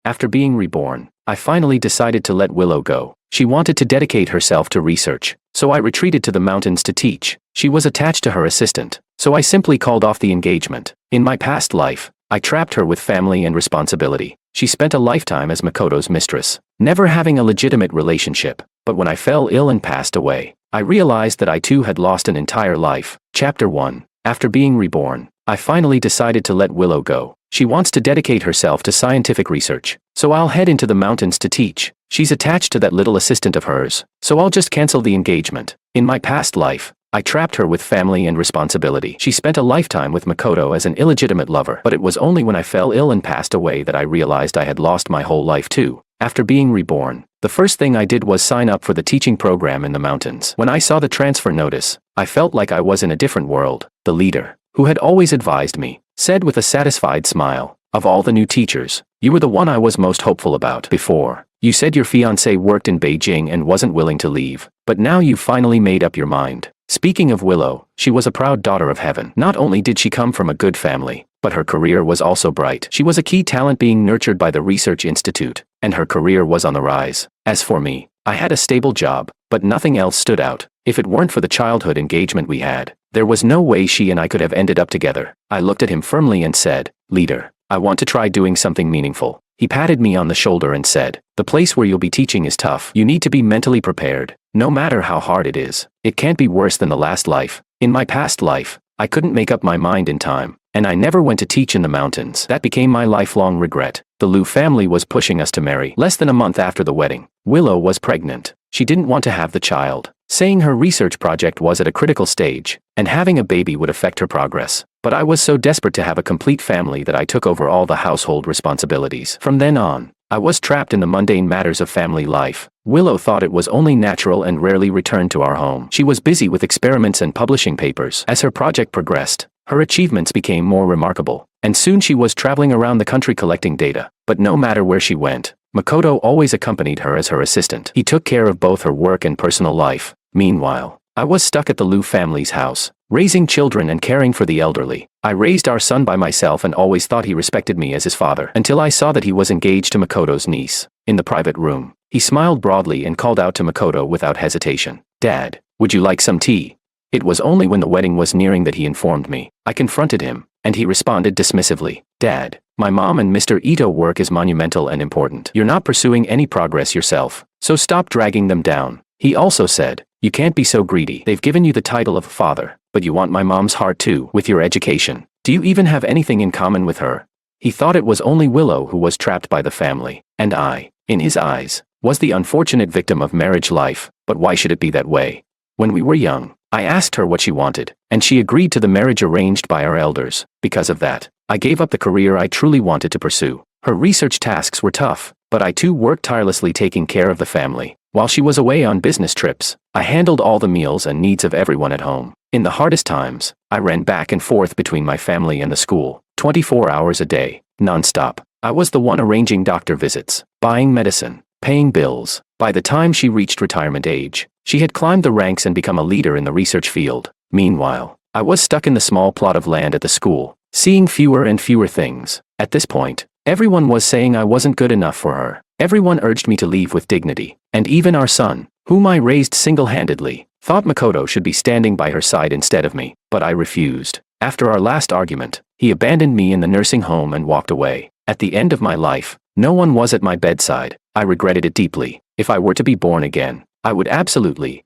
After being reborn, I finally decided to let Willow go. She wanted to dedicate herself to research, so I retreated to the mountains to teach. She was attached to her assistant, so I simply called off the engagement. In my past life, I trapped her with family and responsibility. She spent a lifetime as Makoto's mistress, never having a legitimate relationship. But when I fell ill and passed away, I realized that I too had lost an entire life. Chapter 1. After being reborn, I finally decided to let Willow go. She wants to dedicate herself to scientific research, so I'll head into the mountains to teach. She's attached to that little assistant of hers, so I'll just cancel the engagement. In my past life, I trapped her with family and responsibility. She spent a lifetime with Makoto as an illegitimate lover, but it was only when I fell ill and passed away that I realized I had lost my whole life too. After being reborn, the first thing I did was sign up for the teaching program in the mountains. When I saw the transfer notice, I felt like I was in a different world. The leader, who had always advised me, said with a satisfied smile, "Of all the new teachers, you were the one I was most hopeful about before. You said your fiancé worked in Beijing and wasn't willing to leave, but now you've finally made up your mind." Speaking of Willow, she was a proud daughter of heaven. Not only did she come from a good family, but her career was also bright. She was a key talent being nurtured by the research institute, and her career was on the rise. As for me, I had a stable job, but nothing else stood out. If it weren't for the childhood engagement we had, there was no way she and I could have ended up together. I looked at him firmly and said, "Leader, I want to try doing something meaningful." He patted me on the shoulder and said, "The place where you'll be teaching is tough. You need to be mentally prepared, no matter how hard it is. It can't be worse than the last life." In my past life, I couldn't make up my mind in time, and I never went to teach in the mountains. That became my lifelong regret. The Liu family was pushing us to marry. Less than a month after the wedding, Willow was pregnant. She didn't want to have the child, saying her research project was at a critical stage, and having a baby would affect her progress. But I was so desperate to have a complete family that I took over all the household responsibilities. From then on, I was trapped in the mundane matters of family life. Willow thought it was only natural and rarely returned to our home. She was busy with experiments and publishing papers. As her project progressed, her achievements became more remarkable, and soon she was traveling around the country collecting data. But no matter where she went, Makoto always accompanied her as her assistant. He took care of both her work and personal life. Meanwhile, I was stuck at the Liu family's house, raising children and caring for the elderly. I raised our son by myself and always thought he respected me as his father, until I saw that he was engaged to Makoto's niece. In the private room, he smiled broadly and called out to Makoto without hesitation, "Dad, would you like some tea?" It was only when the wedding was nearing that he informed me. I confronted him, and he responded dismissively, "Dad, my mom and Mr. Ito's work is monumental and important. You're not pursuing any progress yourself, so stop dragging them down." He also said, "You can't be so greedy. They've given you the title of father, but you want my mom's heart too, with your education. Do you even have anything in common with her?" He thought it was only Willow who was trapped by the family, and I, in his eyes, was the unfortunate victim of marriage life. But why should it be that way? When we were young, I asked her what she wanted, and she agreed to the marriage arranged by our elders. Because of that, I gave up the career I truly wanted to pursue. Her research tasks were tough, but I too worked tirelessly taking care of the family. While she was away on business trips, I handled all the meals and needs of everyone at home. In the hardest times, I ran back and forth between my family and the school, 24 hours a day, non-stop. I was the one arranging doctor visits, buying medicine, paying bills. By the time she reached retirement age, she had climbed the ranks and become a leader in the research field. Meanwhile, I was stuck in the small plot of land at the school, seeing fewer and fewer things. At this point, everyone was saying I wasn't good enough for her. Everyone urged me to leave with dignity, and even our son, whom I raised single-handedly, thought Makoto should be standing by her side instead of me. But I refused. After our last argument, he abandoned me in the nursing home and walked away. At the end of my life, no one was at my bedside. I regretted it deeply. If I were to be born again, I would absolutely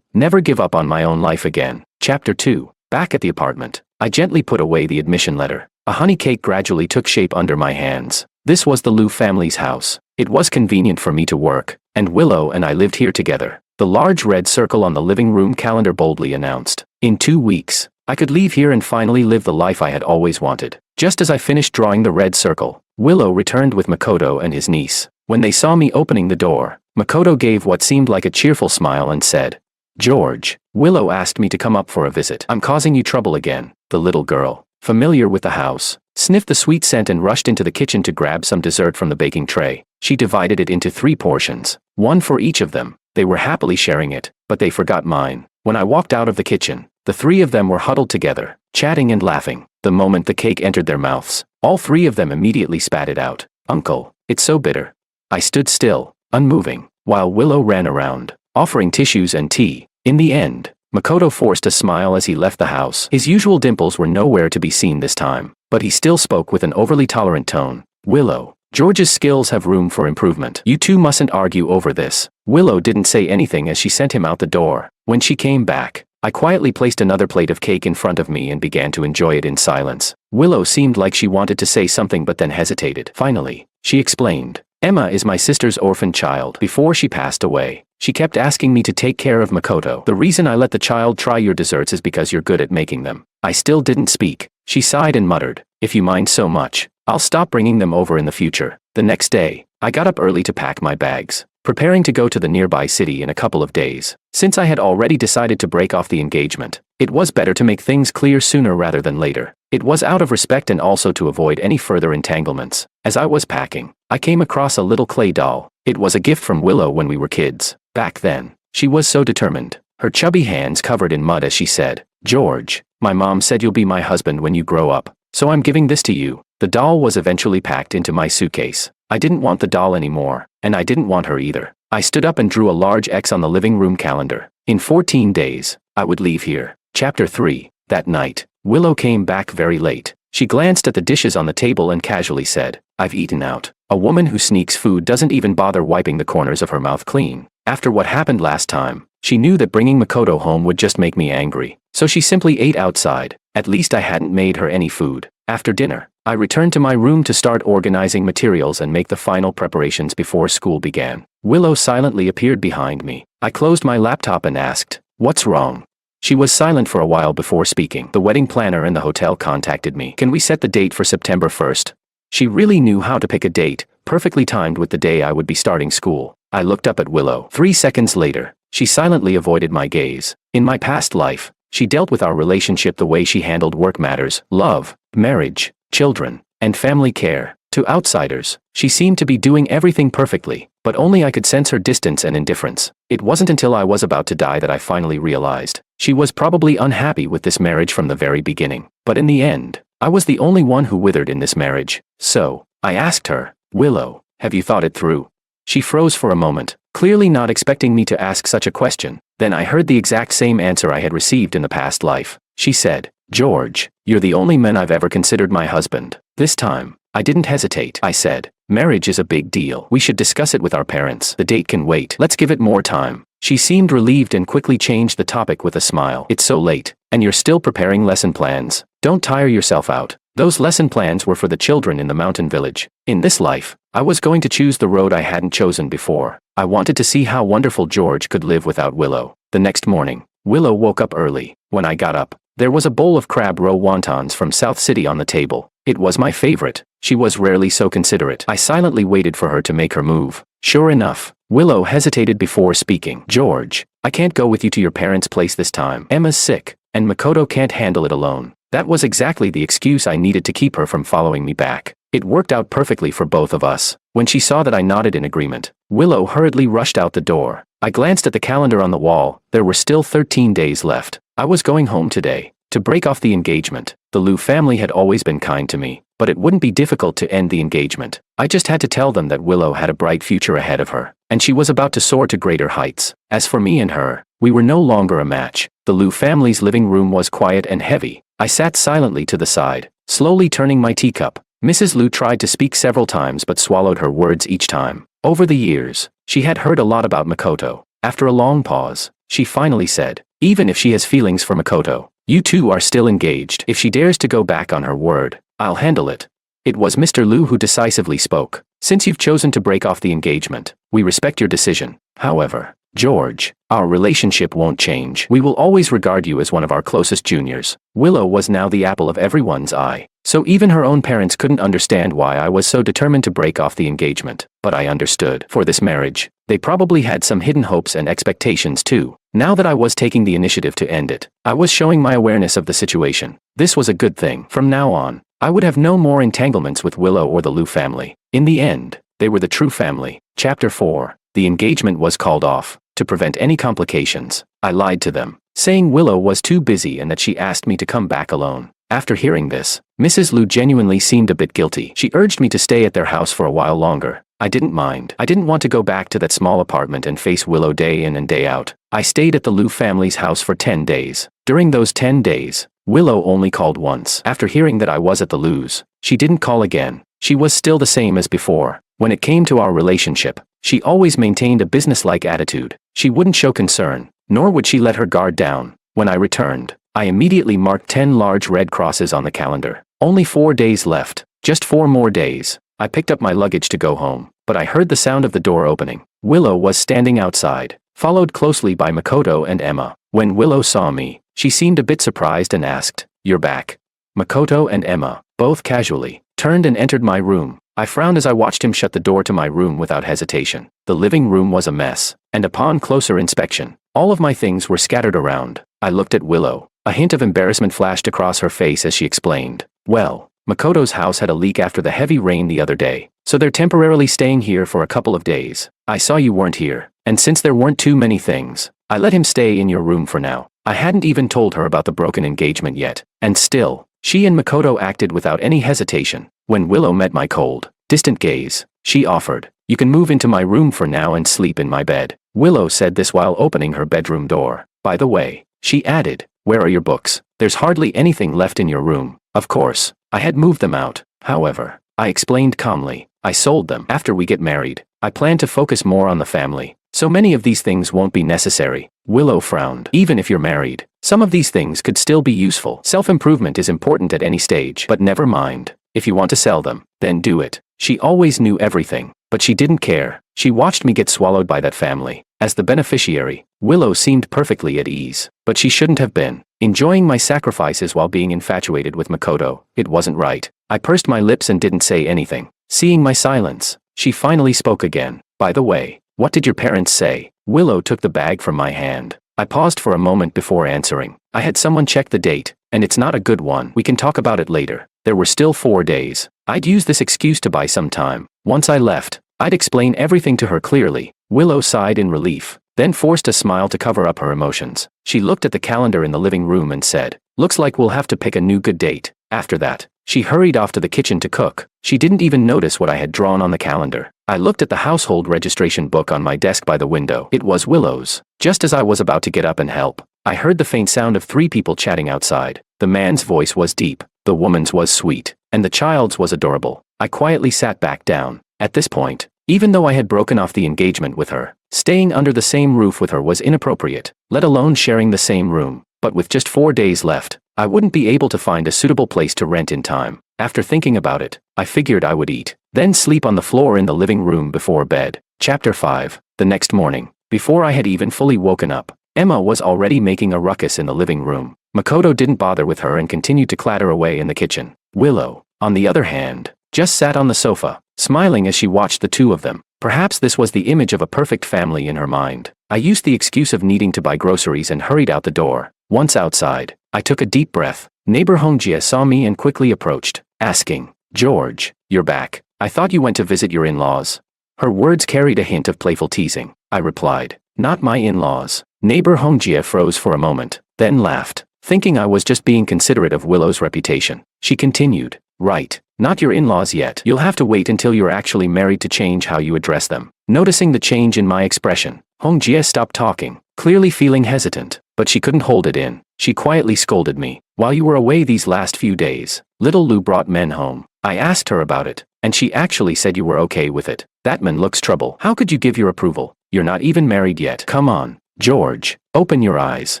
never give up on my own life again. Chapter 2. Back at the apartment, I gently put away the admission letter. A honey cake gradually took shape under my hands. This was the Liu family's house. It was convenient for me to work, and Willow and I lived here together. The large red circle on the living room calendar boldly announced, "In 2 weeks, I could leave here and finally live the life I had always wanted." Just as I finished drawing the red circle, Willow returned with Makoto and his niece. When they saw me opening the door, Makoto gave what seemed like a cheerful smile and said, "George, Willow asked me to come up for a visit. I'm causing you trouble again." The little girl, familiar with the house, sniffed the sweet scent and rushed into the kitchen to grab some dessert from the baking tray. She divided it into 3 portions, one for each of them. They were happily sharing it, but they forgot mine. When I walked out of the kitchen, the 3 of them were huddled together, chatting and laughing. The moment the cake entered their mouths, all 3 of them immediately spat it out. "Uncle, It's so bitter. I stood still, unmoving, while Willow ran around, offering tissues and tea. In the end, Makoto forced a smile as he left the house. His usual dimples were nowhere to be seen this time, but he still spoke with an overly tolerant tone. Willow, George's skills have room for improvement. You two mustn't argue over this. Willow didn't say anything as she sent him out the door. When she came back, I quietly placed another plate of cake in front of me and began to enjoy it in silence. Willow seemed like she wanted to say something but then hesitated. Finally, she explained, Emma is my sister's orphan child. Before she passed away, she kept asking me to take care of Makoto. The reason I let the child try your desserts is because you're good at making them. I still didn't speak. She sighed and muttered, if you mind so much, I'll stop bringing them over in the future. The next day, I got up early to pack my bags, preparing to go to the nearby city in a couple of days. Since I had already decided to break off the engagement, it was better to make things clear sooner rather than later. It was out of respect and also to avoid any further entanglements. As I was packing, I came across a little clay doll. It was a gift from Willow when we were kids. Back then, she was so determined, her chubby hands covered in mud as she said, George, my mom said you'll be my husband when you grow up, so I'm giving this to you. The doll was eventually packed into my suitcase. I didn't want the doll anymore, and I didn't want her either. I stood up and drew a large X on the living room calendar. In 14 days, I would leave here. Chapter 3. That night, Willow came back very late. She glanced at the dishes on the table and casually said, I've eaten out. A woman who sneaks food doesn't even bother wiping the corners of her mouth clean. After what happened last time, she knew that bringing Makoto home would just make me angry, so she simply ate outside. At least I hadn't made her any food. After dinner, I returned to my room to start organizing materials and make the final preparations before school began. Willow silently appeared behind me. I closed my laptop and asked, what's wrong? She was silent for a while before speaking. The wedding planner and the hotel contacted me. Can we set the date for September 1st? She really knew how to pick a date, perfectly timed with the day I would be starting school. I looked up at Willow. 3 seconds later, she silently avoided my gaze. In my past life, she dealt with our relationship the way she handled work matters, love, marriage, children, and family care. To outsiders, she seemed to be doing everything perfectly, but only I could sense her distance and indifference. It wasn't until I was about to die that I finally realized she was probably unhappy with this marriage from the very beginning. But in the end, I was the only one who withered in this marriage. So, I asked her, Willow, have you thought it through? She froze for a moment, clearly not expecting me to ask such a question. Then I heard the exact same answer I had received in the past life. She said, George, you're the only man I've ever considered my husband. This time, I didn't hesitate. I said, marriage is a big deal. We should discuss it with our parents. The date can wait. Let's give it more time. She seemed relieved and quickly changed the topic with a smile. It's so late, and you're still preparing lesson plans. Don't tire yourself out. Those lesson plans were for the children in the mountain village. In this life, I was going to choose the road I hadn't chosen before. I wanted to see how wonderful George could live without Willow. The next morning, Willow woke up early. When I got up, there was a bowl of crab roe wontons from South City on the table. It was my favorite. She was rarely so considerate. I silently waited for her to make her move. Sure enough, Willow hesitated before speaking. George, I can't go with you to your parents' place this time. Emma's sick, and Makoto can't handle it alone. That was exactly the excuse I needed to keep her from following me back. It worked out perfectly for both of us. When she saw that I nodded in agreement, Willow hurriedly rushed out the door. I glanced at the calendar on the wall. There were still 13 days left. I was going home today to break off the engagement. The Liu family had always been kind to me, but it wouldn't be difficult to end the engagement. I just had to tell them that Willow had a bright future ahead of her, and she was about to soar to greater heights. As for me and her, we were no longer a match. The Liu family's living room was quiet and heavy. I sat silently to the side, slowly turning my teacup. Mrs. Liu tried to speak several times but swallowed her words each time. Over the years, she had heard a lot about Makoto. After a long pause, she finally said, even if she has feelings for Makoto, you two are still engaged. If she dares to go back on her word, I'll handle it. It was Mr. Liu who decisively spoke. Since you've chosen to break off the engagement, we respect your decision. However, George, our relationship won't change. We will always regard you as one of our closest juniors. Willow was now the apple of everyone's eye, so even her own parents couldn't understand why I was so determined to break off the engagement. But I understood. For this marriage, they probably had some hidden hopes and expectations too. Now that I was taking the initiative to end it, I was showing my awareness of the situation. This was a good thing. From now on, I would have no more entanglements with Willow or the Liu family. In the end, they were the true family. Chapter 4. The engagement was called off. To prevent any complications, I lied to them, saying Willow was too busy and that she asked me to come back alone. After hearing this, Mrs. Lu genuinely seemed a bit guilty. She urged me to stay at their house for a while longer. I didn't mind. I didn't want to go back to that small apartment and face Willow day in and day out. I stayed at the Lu family's house for 10 days. During those 10 days, Willow only called once. After hearing that I was at the Lu's, she didn't call again. She was still the same as before. When it came to our relationship, she always maintained a businesslike attitude. She wouldn't show concern, nor would she let her guard down. When I returned, I immediately marked 10 large red crosses on the calendar. Only 4 days left. Just 4 more days. I picked up my luggage to go home, but I heard the sound of the door opening. Willow was standing outside, followed closely by Makoto and Emma. When Willow saw me, she seemed a bit surprised and asked, "You're back?" Makoto and Emma, both casually, turned and entered my room. I frowned as I watched him shut the door to my room without hesitation. The living room was a mess, and upon closer inspection, all of my things were scattered around. I looked at Willow. A hint of embarrassment flashed across her face as she explained, "Well, Makoto's house had a leak after the heavy rain the other day, so they're temporarily staying here for a couple of days. I saw you weren't here, and since there weren't too many things, I let him stay in your room for now." I hadn't even told her about the broken engagement yet, and still, she and Makoto acted without any hesitation. When Willow met my cold, distant gaze, she offered, "You can move into my room for now and sleep in my bed." Willow said this while opening her bedroom door. "By the way," she added, "where are your books? There's hardly anything left in your room." Of course, I had moved them out. However, I explained calmly, "I sold them. After we get married, I plan to focus more on the family, so many of these things won't be necessary." Willow frowned. "Even if you're married, some of these things could still be useful. Self-improvement is important at any stage. But never mind. If you want to sell them, then do it." She always knew everything, but she didn't care. She watched me get swallowed by that family. As the beneficiary, Willow seemed perfectly at ease, but she shouldn't have been. Enjoying my sacrifices while being infatuated with Makoto, it wasn't right. I pursed my lips and didn't say anything. Seeing my silence, she finally spoke again. "By the way, what did your parents say?" Willow took the bag from my hand. I paused for a moment before answering. "I had someone check the date, and it's not a good one. We can talk about it later." There were still 4 days. I'd use this excuse to buy some time. Once I left, I'd explain everything to her clearly. Willow sighed in relief, then forced a smile to cover up her emotions. She looked at the calendar in the living room and said, "Looks like we'll have to pick a new good date." After that, she hurried off to the kitchen to cook. She didn't even notice what I had drawn on the calendar. I looked at the household registration book on my desk by the window. It was Willow's. Just as I was about to get up and help, I heard the faint sound of 3 people chatting outside. The man's voice was deep, the woman's was sweet, and the child's was adorable. I quietly sat back down. At this point, even though I had broken off the engagement with her, staying under the same roof with her was inappropriate, let alone sharing the same room. But with just 4 days left, I wouldn't be able to find a suitable place to rent in time. After thinking about it, I figured I would eat, then sleep on the floor in the living room before bed. Chapter 5. The next morning, before I had even fully woken up, Emma was already making a ruckus in the living room. Makoto didn't bother with her and continued to clatter away in the kitchen. Willow, on the other hand, just sat on the sofa, smiling as she watched the two of them. Perhaps this was the image of a perfect family in her mind. I used the excuse of needing to buy groceries and hurried out the door. Once outside, I took a deep breath. Neighbor Hongjie saw me and quickly approached, asking, "George, you're back. I thought you went to visit your in-laws." Her words carried a hint of playful teasing. I replied, "Not my in-laws." Neighbor Hongjie froze for a moment, then laughed, thinking I was just being considerate of Willow's reputation. She continued, "Right, not your in-laws yet. You'll have to wait until you're actually married to change how you address them." Noticing the change in my expression, Hongjie stopped talking, clearly feeling hesitant, but she couldn't hold it in. She quietly scolded me. "While you were away these last few days, little Lou brought men home. I asked her about it, and she actually said you were okay with it. That man looks trouble. How could you give your approval? You're not even married yet. Come on, George, open your eyes.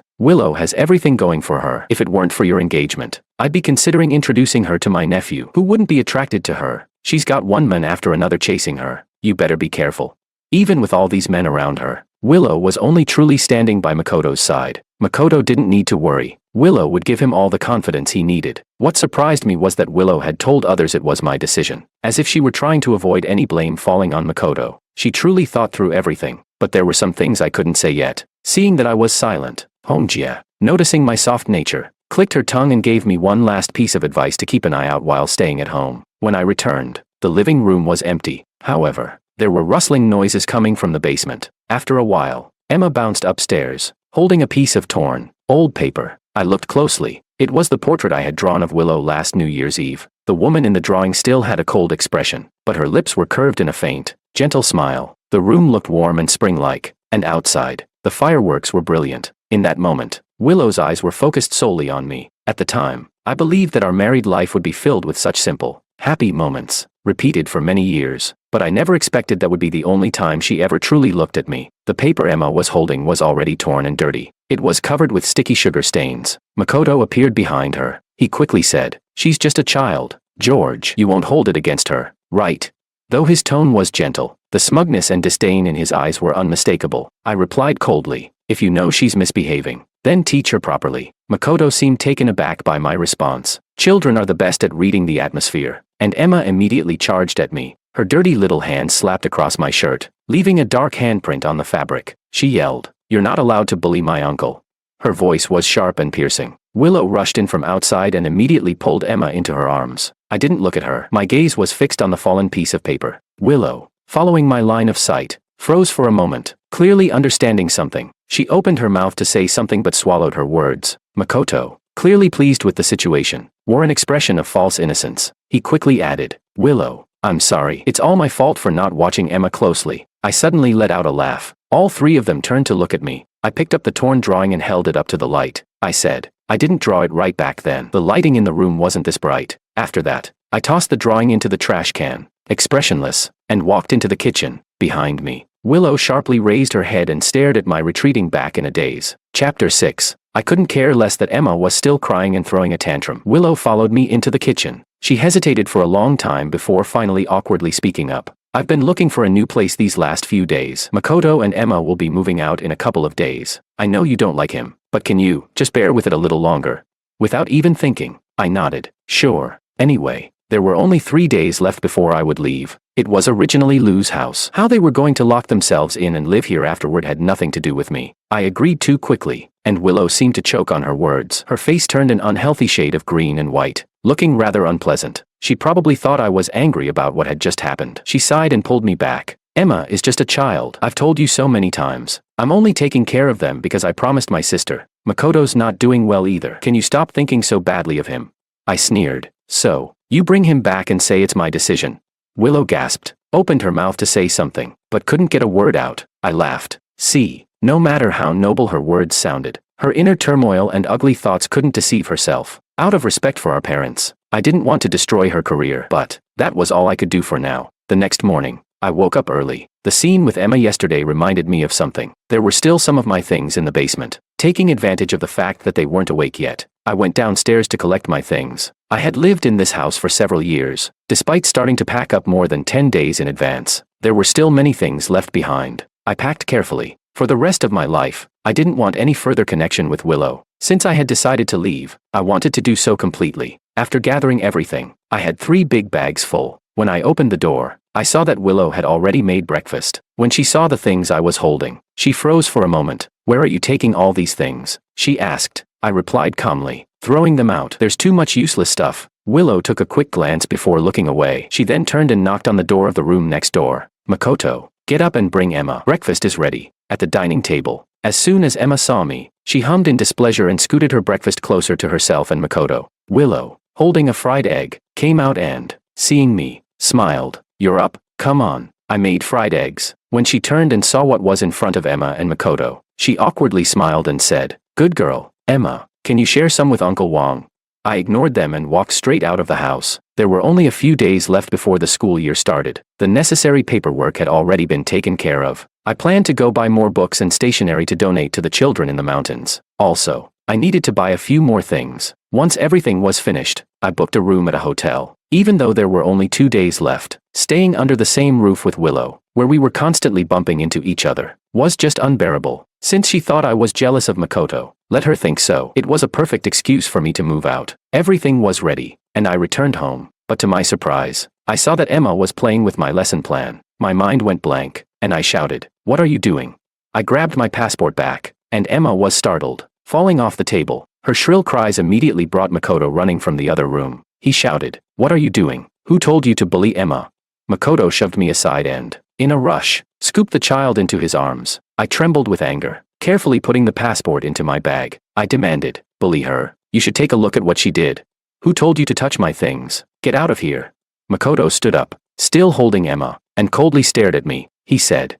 Willow has everything going for her. If it weren't for your engagement, I'd be considering introducing her to my nephew, who wouldn't be attracted to her. She's got one man after another chasing her. You better be careful." Even with all these men around her, Willow was only truly standing by Makoto's side. Makoto didn't need to worry. Willow would give him all the confidence he needed. What surprised me was that Willow had told others it was my decision, as if she were trying to avoid any blame falling on Makoto. She truly thought through everything, but there were some things I couldn't say yet. Seeing that I was silent, Hongjie, noticing my soft nature, clicked her tongue and gave me one last piece of advice to keep an eye out while staying at home. When I returned, the living room was empty. However, there were rustling noises coming from the basement. After a while, Emma bounced upstairs, holding a piece of torn, old paper. I looked closely. It was the portrait I had drawn of Willow last New Year's Eve. The woman in the drawing still had a cold expression, but her lips were curved in a faint, gentle smile. The room looked warm and spring-like, and outside, the fireworks were brilliant. In that moment, Willow's eyes were focused solely on me. At the time, I believed that our married life would be filled with such simple, happy moments, repeated for many years, but I never expected that would be the only time she ever truly looked at me. The paper Emma was holding was already torn and dirty. It was covered with sticky sugar stains. Makoto appeared behind her. He quickly said, "She's just a child. George, you won't hold it against her, right?" Though his tone was gentle, the smugness and disdain in his eyes were unmistakable. I replied coldly, "If you know she's misbehaving, then teach her properly." Makoto seemed taken aback by my response. Children are the best at reading the atmosphere, and Emma immediately charged at me. Her dirty little hand slapped across my shirt, leaving a dark handprint on the fabric. She yelled, "You're not allowed to bully my uncle." Her voice was sharp and piercing. Willow rushed in from outside and immediately pulled Emma into her arms. I didn't look at her. My gaze was fixed on the fallen piece of paper. Willow, following my line of sight, froze for a moment, clearly understanding something. She opened her mouth to say something but swallowed her words. Makoto, clearly pleased with the situation, wore an expression of false innocence. He quickly added, "Willow, I'm sorry. It's all my fault for not watching Emma closely." I suddenly let out a laugh. All three of them turned to look at me. I picked up the torn drawing and held it up to the light. I said, "I didn't draw it right back then. The lighting in the room wasn't this bright." After that, I tossed the drawing into the trash can, expressionless, and walked into the kitchen. Behind me, Willow sharply raised her head and stared at my retreating back in a daze. Chapter 6. I couldn't care less that Emma was still crying and throwing a tantrum. Willow followed me into the kitchen. She hesitated for a long time before finally awkwardly speaking up. "I've been looking for a new place these last few days. Makoto and Emma will be moving out in a couple of days. I know you don't like him, but can you just bear with it a little longer?" Without even thinking, I nodded. Sure. Anyway, there were only 3 days left before I would leave. It was originally Lou's house. How they were going to lock themselves in and live here afterward had nothing to do with me. I agreed too quickly, and Willow seemed to choke on her words. Her face turned an unhealthy shade of green and white, looking rather unpleasant. She probably thought I was angry about what had just happened. She sighed and pulled me back. "Emma is just a child. I've told you so many times. I'm only taking care of them because I promised my sister. Makoto's not doing well either. Can you stop thinking so badly of him?" I sneered. "So, you bring him back and say it's my decision." Willow gasped, opened her mouth to say something, but couldn't get a word out. I laughed. See, no matter how noble her words sounded, her inner turmoil and ugly thoughts couldn't deceive herself. Out of respect for our parents, I didn't want to destroy her career, but that was all I could do for now. The next morning, I woke up early. The scene with Emma yesterday reminded me of something. There were still some of my things in the basement. Taking advantage of the fact that they weren't awake yet, I went downstairs to collect my things. I had lived in this house for several years. Despite starting to pack up more than 10 days in advance, there were still many things left behind. I packed carefully. For the rest of my life, I didn't want any further connection with Willow. Since I had decided to leave, I wanted to do so completely. After gathering everything, I had 3 big bags full. When I opened the door, I saw that Willow had already made breakfast. When she saw the things I was holding, she froze for a moment. "Where are you taking all these things?" she asked. I replied calmly, "Throwing them out. There's too much useless stuff." Willow took a quick glance before looking away. She then turned and knocked on the door of the room next door. "Makoto, get up and bring Emma. Breakfast is ready." At the dining table, as soon as Emma saw me, she hummed in displeasure and scooted her breakfast closer to herself and Makoto. Willow, holding a fried egg, came out and, seeing me, smiled. "You're up, come on." I made fried eggs. When she turned and saw what was in front of Emma and Makoto, she awkwardly smiled and said, "Good girl, Emma, can you share some with Uncle Wong?" I ignored them and walked straight out of the house. There were only a few days left before the school year started. The necessary paperwork had already been taken care of. I planned to go buy more books and stationery to donate to the children in the mountains. Also, I needed to buy a few more things. Once everything was finished, I booked a room at a hotel. Even though there were only 2 days left, staying under the same roof with Willow, where we were constantly bumping into each other, was just unbearable. Since she thought I was jealous of Makoto, let her think so. It was a perfect excuse for me to move out. Everything was ready, and I returned home. But to my surprise, I saw that Emma was playing with my lesson plan. My mind went blank, and I shouted, "What are you doing?" I grabbed my passport back, and Emma was startled, falling off the table. Her shrill cries immediately brought Makoto running from the other room. He shouted, "What are you doing? Who told you to bully Emma?" Makoto shoved me aside and, in a rush, scooped the child into his arms. I trembled with anger, carefully putting the passport into my bag. I demanded, "Bully her? You should take a look at what she did. Who told you to touch my things? Get out of here. Makoto stood up, still holding Emma, and coldly stared at me. He said,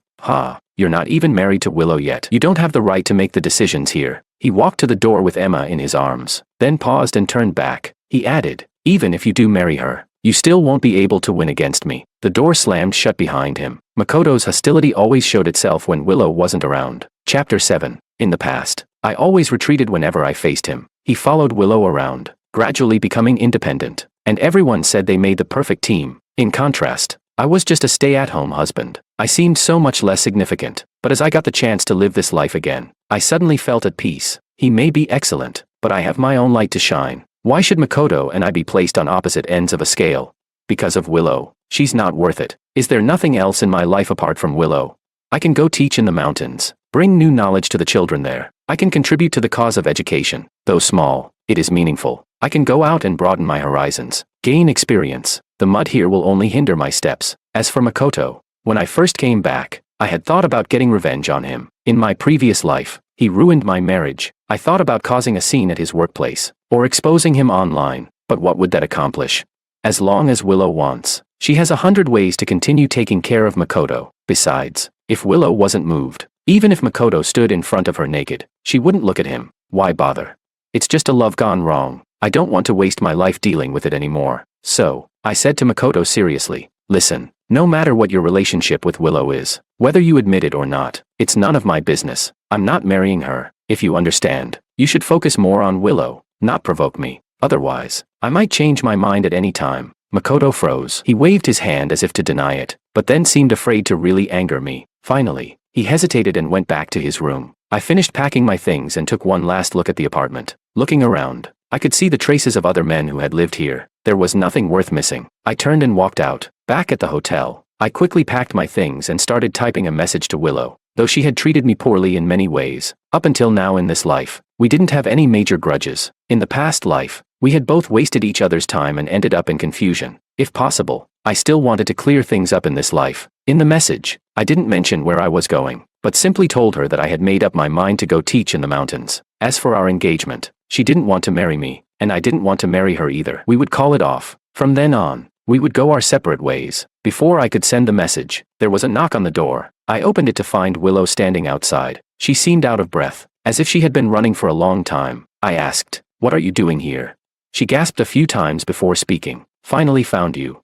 You're not even married to Willow yet. You don't have the right to make the decisions here. He walked to the door with Emma in his arms, then paused and turned back. He added, even if you do marry her, you still won't be able to win against me. The door slammed shut behind him. Makoto's hostility always showed itself when Willow wasn't around. Chapter 7. In the past, I always retreated whenever I faced him. He followed Willow around, gradually becoming independent, and everyone said they made the perfect team. In contrast, I was just a stay-at-home husband. I seemed so much less significant, but as I got the chance to live this life again, I suddenly felt at peace. He may be excellent, but I have my own light to shine. Why should Makoto and I be placed on opposite ends of a scale? Because of Willow. She's not worth it. Is there nothing else in my life apart from Willow? I can go teach in the mountains, bring new knowledge to the children there. I can contribute to the cause of education. Though small, it is meaningful. I can go out and broaden my horizons, gain experience. The mud here will only hinder my steps. As for Makoto, when I first came back, I had thought about getting revenge on him. In my previous life, he ruined my marriage. I thought about causing a scene at his workplace, or exposing him online, but what would that accomplish? As long as Willow wants, she has 100 ways to continue taking care of Makoto. Besides, if Willow wasn't moved, even if Makoto stood in front of her naked, she wouldn't look at him. Why bother? It's just a love gone wrong. I don't want to waste my life dealing with it anymore. So, I said to Makoto seriously, listen, no matter what your relationship with Willow is, whether you admit it or not, it's none of my business. I'm not marrying her. If you understand, you should focus more on Willow, not provoke me. Otherwise, I might change my mind at any time. Makoto froze. He waved his hand as if to deny it, but then seemed afraid to really anger me. Finally, he hesitated and went back to his room. I finished packing my things and took one last look at the apartment. Looking around, I could see the traces of other men who had lived here. There was nothing worth missing. I turned and walked out. Back at the hotel, I quickly packed my things and started typing a message to Willow. Though she had treated me poorly in many ways, up until now in this life, we didn't have any major grudges. In the past life, we had both wasted each other's time and ended up in confusion. If possible, I still wanted to clear things up in this life. In the message, I didn't mention where I was going, but simply told her that I had made up my mind to go teach in the mountains. As for our engagement, she didn't want to marry me, and I didn't want to marry her either. We would call it off. From then on, we would go our separate ways. Before I could send the message, there was a knock on the door. I opened it to find Willow standing outside. She seemed out of breath, as if she had been running for a long time. I asked, "What are you doing here?" She gasped a few times before speaking. "Finally found you.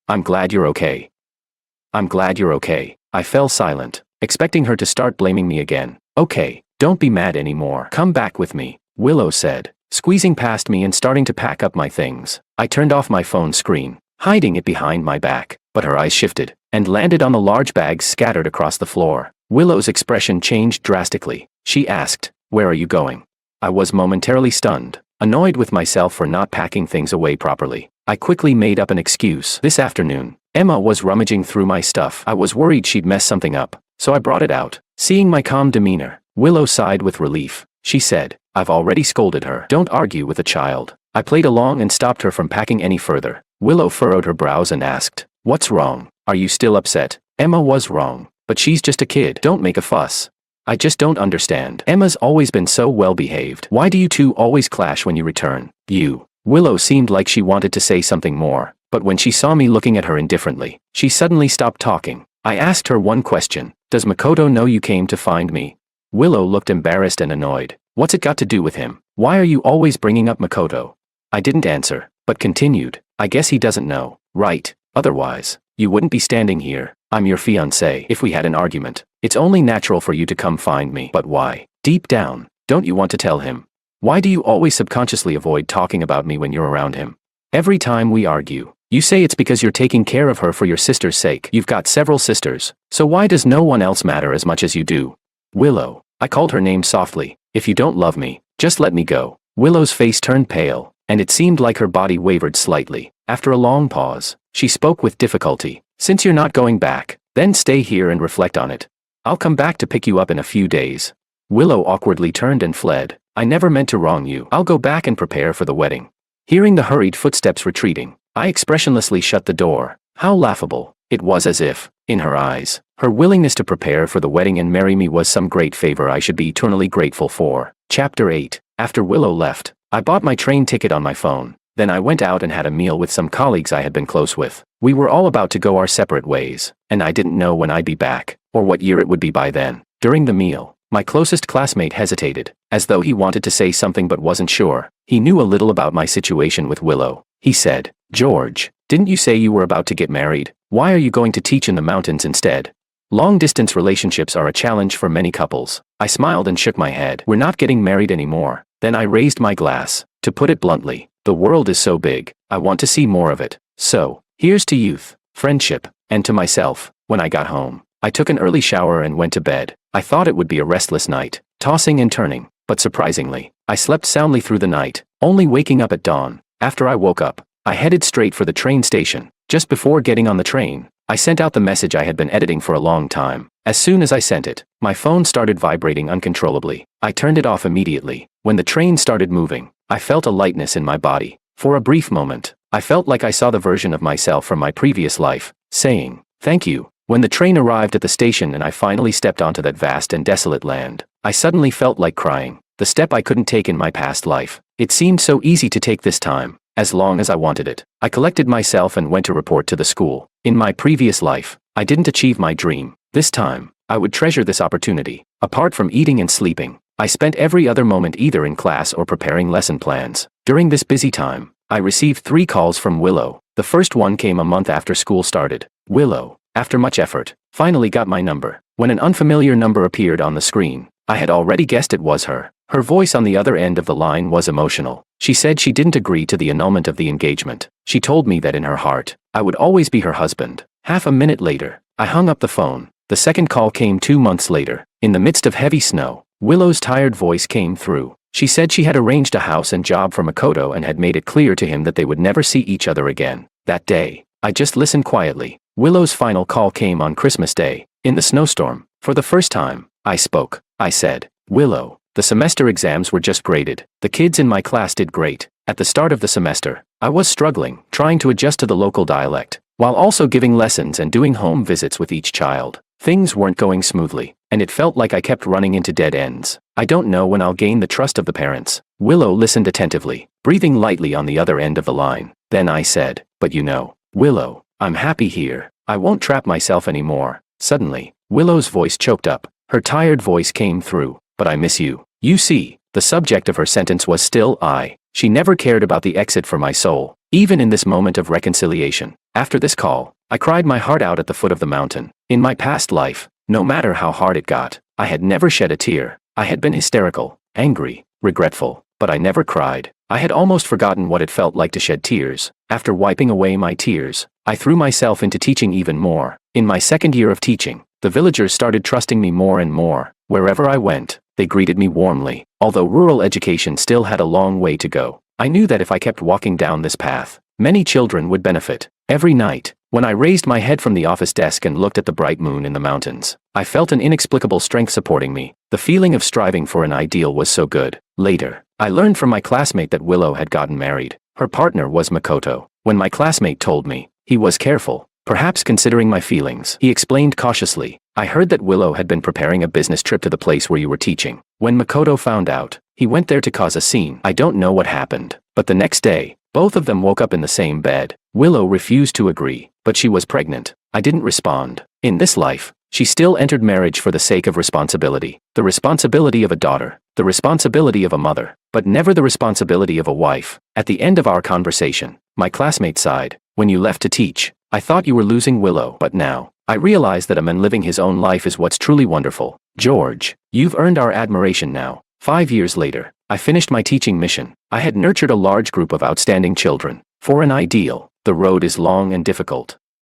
I'm glad you're okay." "I'm glad you're okay." I fell silent, expecting her to start blaming me again. "Okay, don't be mad anymore. Come back with me," Willow said, squeezing past me and starting to pack up my things. I turned off my phone screen, hiding it behind my back, but her eyes shifted and landed on the large bags scattered across the floor. Willow's expression changed drastically. She asked, "Where are you going?" I was momentarily stunned, annoyed with myself for not packing things away properly. I quickly made up an excuse. "This afternoon, Emma was rummaging through my stuff. I was worried she'd mess something up, so I brought it out." Seeing my calm demeanor, Willow sighed with relief. She said, "I've already scolded her. Don't argue with a child." I played along and stopped her from packing any further. Willow furrowed her brows and asked, "What's wrong? Are you still upset?" Emma was wrong, but she's just a kid. Don't make a fuss. I just don't understand. Emma's always been so well behaved. Why do you two always clash when you return? Willow seemed like she wanted to say something more, but when she saw me looking at her indifferently, she suddenly stopped talking. I asked her one question. "Does Makoto know you came to find me?" Willow looked embarrassed and annoyed. "What's it got to do with him? Why are you always bringing up Makoto?" I didn't answer, but continued. "I guess he doesn't know, right? Otherwise, you wouldn't be standing here. I'm your fiancé. If we had an argument, it's only natural for you to come find me. But why? Deep down, don't you want to tell him? Why do you always subconsciously avoid talking about me when you're around him? Every time we argue, you say it's because you're taking care of her for your sister's sake. You've got several sisters, so why does no one else matter as much as you do?" "Willow," I called her name softly. "If you don't love me, just let me go." Willow's face turned pale, and it seemed like her body wavered slightly. After a long pause, she spoke with difficulty. "Since you're not going back, then stay here and reflect on it. I'll come back to pick you up in a few days." Willow awkwardly turned and fled. "I never meant to wrong you. I'll go back and prepare for the wedding." Hearing the hurried footsteps retreating, I expressionlessly shut the door. How laughable. It was as if, in her eyes, her willingness to prepare for the wedding and marry me was some great favor I should be eternally grateful for. Chapter 8. After Willow left, I bought my train ticket on my phone. Then I went out and had a meal with some colleagues I had been close with. We were all about to go our separate ways, and I didn't know when I'd be back, or what year it would be by then. During the meal, my closest classmate hesitated, as though he wanted to say something but wasn't sure. He knew a little about my situation with Willow. He said, "George, didn't you say you were about to get married? Why are you going to teach in the mountains instead?" Long-distance relationships are a challenge for many couples. I smiled and shook my head. We're not getting married anymore. Then I raised my glass. To put it bluntly, the world is so big, I want to see more of it. So, here's to youth, friendship, and to myself. When I got home, I took an early shower and went to bed. I thought it would be a restless night, tossing and turning, but surprisingly, I slept soundly through the night, only waking up at dawn. After I woke up, I headed straight for the train station. Just before getting on the train, I sent out the message I had been editing for a long time. As soon as I sent it, my phone started vibrating uncontrollably. I turned it off immediately. When the train started moving, I felt a lightness in my body. For a brief moment, I felt like I saw the version of myself from my previous life, saying, "Thank you." When the train arrived at the station and I finally stepped onto that vast and desolate land, I suddenly felt like crying. The step I couldn't take in my past life. It seemed so easy to take this time, as long as I wanted it. I collected myself and went to report to the school. In my previous life, I didn't achieve my dream. This time, I would treasure this opportunity. Apart from eating and sleeping, I spent every other moment either in class or preparing lesson plans. During this busy time, I received 3 calls from Willow. The first one came a month after school started. Willow, after much effort, finally got my number. When an unfamiliar number appeared on the screen, I had already guessed it was her. Her voice on the other end of the line was emotional. She said she didn't agree to the annulment of the engagement. She told me that in her heart, I would always be her husband. Half a minute later, I hung up the phone. The second call came 2 months later. In the midst of heavy snow, Willow's tired voice came through. She said she had arranged a house and job for Makoto and had made it clear to him that they would never see each other again. That day, I just listened quietly. Willow's final call came on Christmas Day, in the snowstorm. For the first time, I spoke. I said, "Willow, the semester exams were just graded. The kids in my class did great. At the start of the semester, I was struggling, trying to adjust to the local dialect, while also giving lessons and doing home visits with each child. Things weren't going smoothly, and it felt like I kept running into dead ends. I don't know when I'll gain the trust of the parents." Willow listened attentively, breathing lightly on the other end of the line. Then I said, "But you know, Willow, I'm happy here. I won't trap myself anymore." Suddenly, Willow's voice choked up. Her tired voice came through. "But I miss you." You see, the subject of her sentence was still I. She never cared about the exit for my soul, even in this moment of reconciliation. After this call, I cried my heart out at the foot of the mountain. In my past life, no matter how hard it got, I had never shed a tear. I had been hysterical, angry, regretful, but I never cried. I had almost forgotten what it felt like to shed tears. After wiping away my tears, I threw myself into teaching even more. In my second year of teaching, the villagers started trusting me more and more. Wherever I went, they greeted me warmly. Although rural education still had a long way to go, I knew that if I kept walking down this path, many children would benefit. Every night, when I raised my head from the office desk and looked at the bright moon in the mountains, I felt an inexplicable strength supporting me. The feeling of striving for an ideal was so good. Later, I learned from my classmate that Willow had gotten married. Her partner was Makoto. When my classmate told me, he was careful, perhaps considering my feelings. He explained cautiously, "I heard that Willow had been preparing a business trip to the place where you were teaching. When Makoto found out, he went there to cause a scene. I don't know what happened, but the next day, both of them woke up in the same bed. Willow refused to agree, but she was pregnant. I didn't respond. In this life, she still entered marriage for the sake of responsibility. The responsibility of a daughter, the responsibility of a mother, but never the responsibility of a wife." At the end of our conversation, my classmate sighed. "When you left to teach, I thought you were losing Willow, but now, I realize that a man living his own life is what's truly wonderful. George, you've earned our admiration now." 5 years later, I finished my teaching mission. I had nurtured a large group of outstanding children. For an ideal, the road is long and difficult.